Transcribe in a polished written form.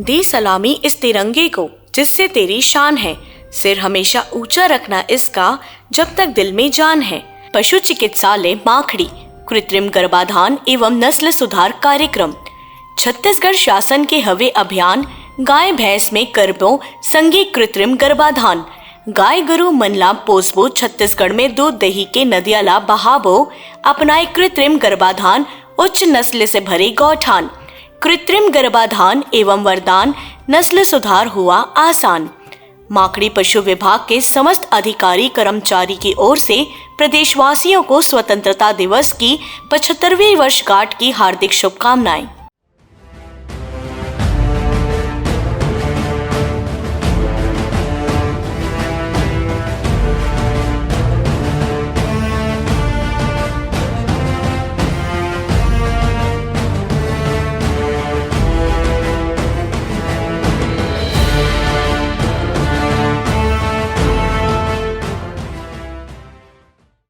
दे सलामी इस तिरंगे को जिससे तेरी शान है, सिर हमेशा ऊंचा रखना इसका जब तक दिल में जान है। पशु चिकित्सालय माखड़ी कृत्रिम गर्भाधान एवं नस्ल सुधार कार्यक्रम। छत्तीसगढ़ शासन के हवे अभियान गाय भैंस में करबो संगे कृत्रिम गर्भाधान। गाय गरु मनला पोसबो छत्तीसगढ़ में दूध दही के नदियाला बहाबो, अपनाए कृत्रिम गर्भाधान उच्च नस्ल से भरे गौठान। कृत्रिम गर्भाधान एवं वरदान नस्ल सुधार हुआ आसान। माखड़ी पशु विभाग के समस्त अधिकारी कर्मचारी की ओर से प्रदेशवासियों को स्वतंत्रता दिवस की 75वीं वर्षगांठ की हार्दिक शुभकामनाएं।